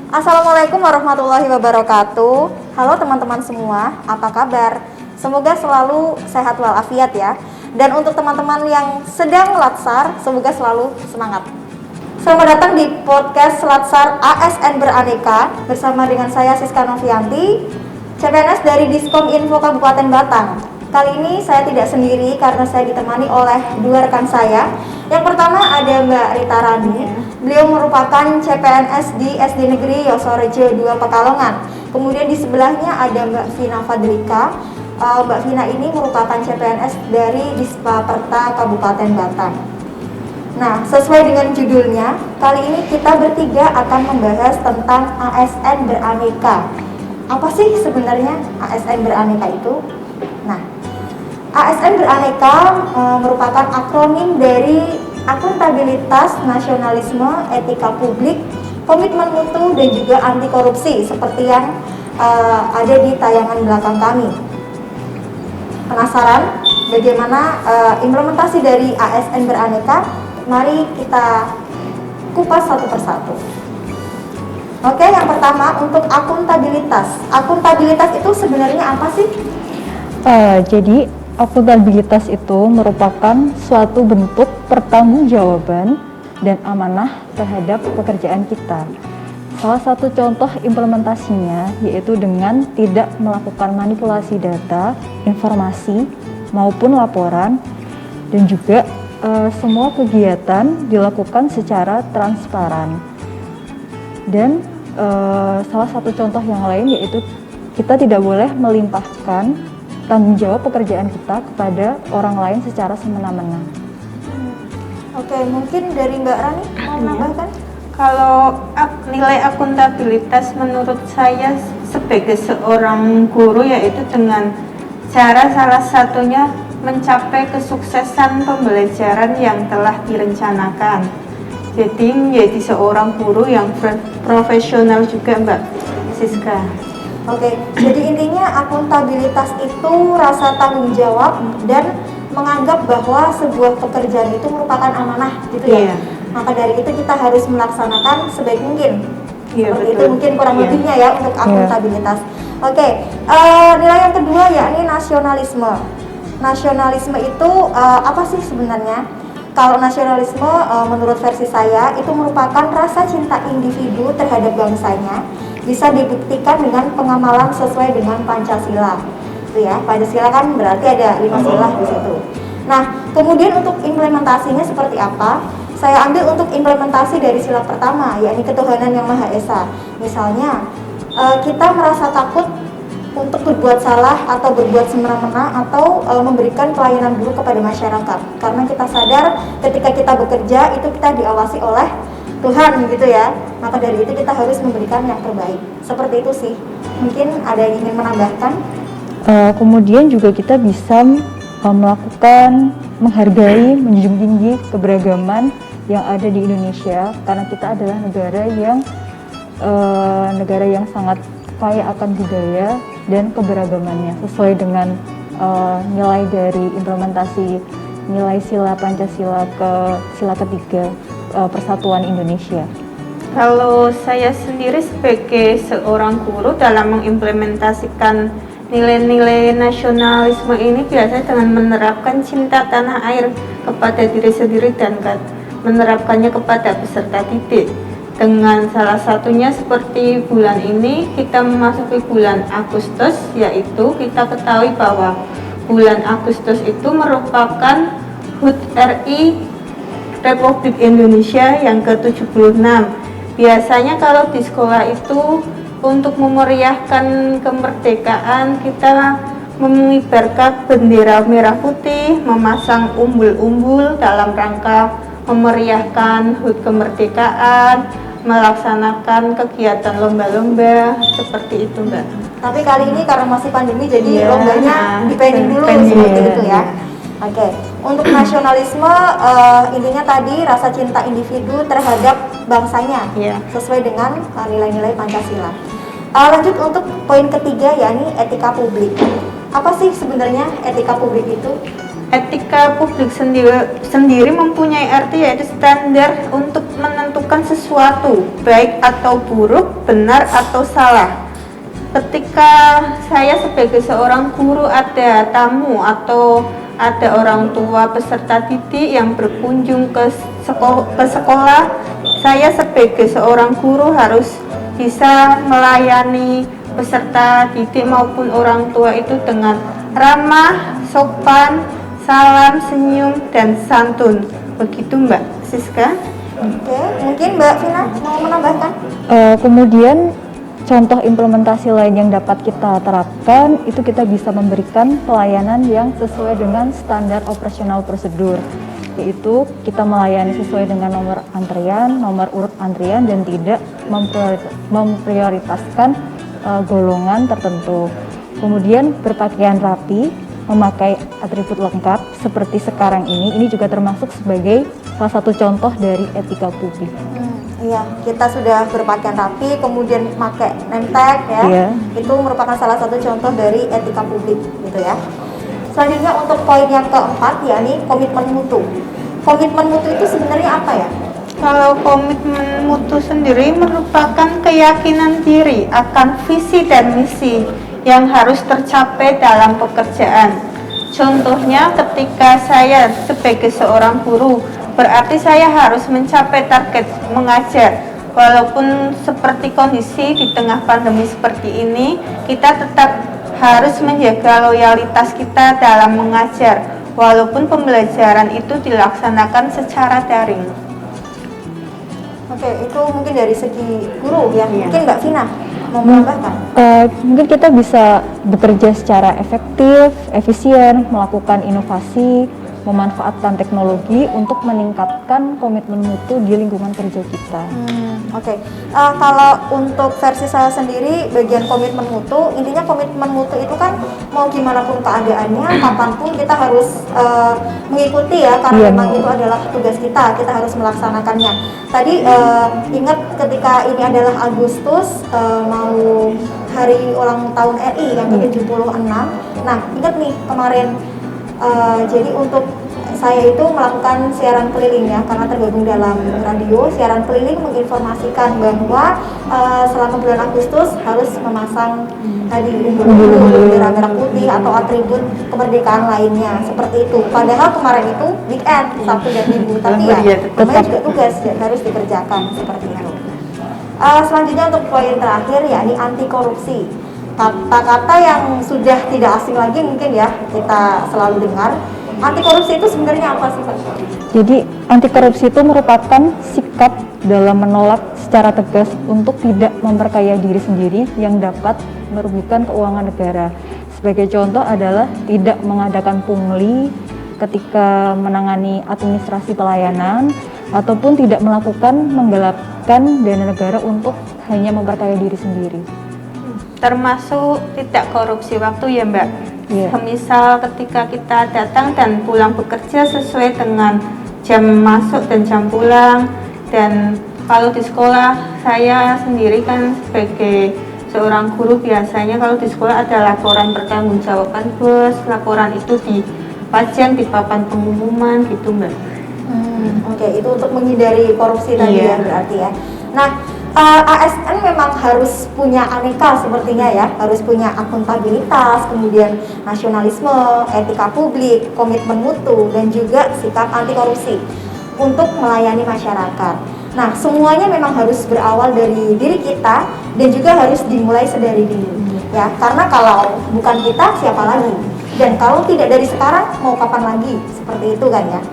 Assalamualaikum warahmatullahi wabarakatuh. Halo teman-teman semua, apa kabar? Semoga selalu sehat walafiat ya. Dan untuk teman-teman yang sedang latsar, semoga selalu semangat. Selamat datang di podcast Latsar ASN Beraneka bersama dengan saya Siska Novianti, CPNS dari Diskom Info Kabupaten Batang. Kali ini saya tidak sendiri karena saya ditemani oleh dua rekan saya. Yang pertama ada Mbak Rita Rani. Beliau merupakan CPNS di SD Negeri Yosorejo 2 Pekalongan. Kemudian di sebelahnya ada Mbak Vina Fadlika. Mbak Vina ini merupakan CPNS dari Dispaperta Kabupaten Batang. Nah, sesuai dengan judulnya, kali ini kita bertiga akan membahas tentang ASN beraneka. Apa sih sebenarnya ASN beraneka itu? Nah, ASN beraneka merupakan akronim dari akuntabilitas, nasionalisme, etika publik, komitmen mutu, dan juga anti korupsi seperti yang ada di tayangan belakang kami. Penasaran bagaimana implementasi dari ASN beraneka? Mari kita kupas satu persatu. Oke, yang pertama untuk akuntabilitas. Akuntabilitas itu sebenarnya apa sih? Jadi akuntabilitas itu merupakan suatu bentuk pertanggungjawaban dan amanah terhadap pekerjaan kita. Salah satu contoh implementasinya yaitu dengan tidak melakukan manipulasi data, informasi maupun laporan, dan juga semua kegiatan dilakukan secara transparan. Dan salah satu contoh yang lain yaitu kita tidak boleh melimpahkan tanggung jawab pekerjaan kita kepada orang lain secara semena-mena. Oke, mungkin dari Mbak Rani mau menambahkan? Kalau nilai akuntabilitas menurut saya sebagai seorang guru yaitu dengan cara salah satunya mencapai kesuksesan pembelajaran yang telah direncanakan. Jadi menjadi seorang guru yang profesional juga, Mbak Siska. Oke, jadi intinya akuntabilitas itu rasa tanggung jawab dan menganggap bahwa sebuah pekerjaan itu merupakan amanah gitu ya. Maka dari itu kita harus melaksanakan sebaik mungkin. Seperti itu mungkin kurang lebihnya ya untuk akuntabilitas. Oke, nilai yang kedua yakni nasionalisme. Nasionalisme itu apa sih sebenarnya? Kalau nasionalisme menurut versi saya itu merupakan rasa cinta individu terhadap bangsanya, bisa dibuktikan dengan pengamalan sesuai dengan Pancasila. Itu ya, Pancasila kan berarti ada 5 sila di situ. Nah, kemudian untuk implementasinya seperti apa? Saya ambil untuk implementasi dari sila pertama, yakni ketuhanan yang Maha Esa. Misalnya, kita merasa takut untuk berbuat salah atau berbuat semena-mena atau memberikan pelayanan buruk kepada masyarakat, karena kita sadar ketika kita bekerja itu kita diawasi oleh Tuhan gitu ya. Maka dari itu kita harus memberikan yang terbaik. Seperti itu sih. Mungkin ada yang ingin menambahkan? Kemudian juga kita bisa melakukan menghargai, menjunjung tinggi keberagaman yang ada di Indonesia, karena kita adalah negara yang sangat kaya akan budaya dan keberagamannya sesuai dengan nilai dari implementasi nilai sila Pancasila ke sila ketiga Persatuan Indonesia. Kalau saya sendiri sebagai seorang guru dalam mengimplementasikan nilai-nilai nasionalisme ini biasanya dengan menerapkan cinta tanah air kepada diri sendiri dan menerapkannya kepada peserta didik. Dengan salah satunya seperti bulan ini kita memasuki bulan Agustus, yaitu kita ketahui bahwa bulan Agustus itu merupakan HUT RI Republik Indonesia yang ke-76. Biasanya kalau di sekolah itu untuk memeriahkan kemerdekaan kita mengibarkan bendera merah putih, memasang umbul-umbul dalam rangka memeriahkan HUT kemerdekaan, melaksanakan kegiatan lomba-lomba seperti itu, Mbak. Tapi kali ini karena masih pandemi jadi lombanya dipending dulu seperti itu ya. Oke, untuk nasionalisme intinya tadi rasa cinta individu terhadap bangsanya sesuai dengan nilai-nilai Pancasila. Lanjut untuk poin ketiga yakni etika publik. Apa sih sebenarnya etika publik itu? Etika publik sendiri mempunyai arti yaitu standar untuk menentukan melakukan sesuatu, baik atau buruk, benar atau salah. Ketika saya sebagai seorang guru ada tamu atau ada orang tua peserta didik yang berkunjung ke sekolah, saya sebagai seorang guru harus bisa melayani peserta didik maupun orang tua itu dengan ramah, sopan, salam, senyum, dan santun. Begitu Mbak Siska. Oke, mungkin Mbak Vina mau menambahkan? Kemudian contoh implementasi lain yang dapat kita terapkan itu kita bisa memberikan pelayanan yang sesuai dengan standar operasional prosedur, yaitu kita melayani sesuai dengan nomor antrian, nomor urut antrian, dan tidak memprioritaskan golongan tertentu. Kemudian berpakaian rapi, memakai atribut lengkap seperti sekarang ini juga termasuk sebagai salah satu contoh dari etika publik. Iya, kita sudah berpakaian rapi, kemudian pakai name tag ya. Iya. Itu merupakan salah satu contoh dari etika publik gitu ya. Selanjutnya untuk poin yang keempat yakni komitmen mutu. Komitmen mutu itu sebenarnya apa ya? Kalau komitmen mutu sendiri merupakan keyakinan diri akan visi dan misi yang harus tercapai dalam pekerjaan. Contohnya ketika saya sebagai seorang guru, berarti saya harus mencapai target mengajar. Walaupun seperti kondisi di tengah pandemi seperti ini, kita tetap harus menjaga loyalitas kita dalam mengajar, walaupun pembelajaran itu dilaksanakan secara daring. Oke, itu mungkin dari segi guru ya. Iya. Mungkin Mbak Vina mau menambahkan? Mungkin kita bisa bekerja secara efektif, efisien, melakukan inovasi, memanfaatkan teknologi untuk meningkatkan komitmen mutu di lingkungan kerja kita. Oke. Kalau untuk versi saya sendiri, bagian komitmen mutu, intinya komitmen mutu itu kan mau gimana pun keadaannya, kapanpun kita harus mengikuti ya, karena Iya, memang itu adalah tugas kita harus melaksanakannya. Tadi ingat ketika ini adalah Agustus, mau hari ulang tahun RI yang ke-76. Nah, ingat nih kemarin, jadi untuk saya itu melakukan siaran keliling ya, karena tergabung dalam radio. Siaran keliling menginformasikan bahwa selama bulan Agustus harus memasang tadi umbul-umbul, bendera merah putih atau atribut kemerdekaan lainnya seperti itu. Padahal kemarin itu weekend, Sabtu dan Minggu, tapi ya namanya juga tugas dan harus dikerjakan seperti itu. Selanjutnya untuk poin terakhir yakni anti korupsi. Kata-kata yang sudah tidak asing lagi mungkin ya kita selalu dengar. Anti korupsi itu sebenarnya apa sih Pak? Jadi anti korupsi itu merupakan sikap dalam menolak secara tegas untuk tidak memperkaya diri sendiri yang dapat merugikan keuangan negara. Sebagai contoh adalah tidak mengadakan pungli ketika menangani administrasi pelayanan, ataupun tidak melakukan menggelapkan dana negara untuk hanya memperkaya diri sendiri. Termasuk tidak korupsi waktu ya Mbak. Iya. Misal ketika kita datang dan pulang bekerja sesuai dengan jam masuk dan jam pulang. Dan kalau di sekolah, saya sendiri kan sebagai seorang guru, biasanya kalau di sekolah ada laporan pertanggungjawaban bos, laporan itu dipajang di papan pengumuman gitu Mbak. Oke, itu untuk menghindari korupsi tadi ya Iya. berarti ya. Nah, ASN memang harus punya aneka sepertinya ya, harus punya akuntabilitas, kemudian nasionalisme, etika publik, komitmen mutu, dan juga sikap anti korupsi untuk melayani masyarakat. Nah, semuanya memang harus berawal dari diri kita dan juga harus dimulai sedari dini ya, karena kalau bukan kita siapa lagi, dan kalau tidak dari sekarang mau kapan lagi, seperti itu kan ya.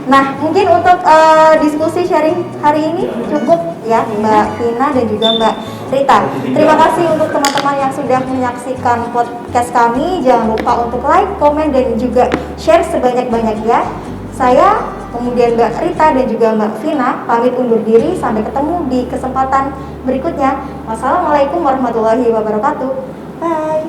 Nah, mungkin untuk diskusi sharing hari ini cukup ya Mbak Vina dan juga Mbak Rita. Terima kasih untuk teman-teman yang sudah menyaksikan podcast kami. Jangan lupa untuk like, komen, dan juga share sebanyak-banyaknya. Saya, kemudian Mbak Rita dan juga Mbak Vina pamit undur diri. Sampai ketemu di kesempatan berikutnya. Wassalamualaikum warahmatullahi wabarakatuh. Bye.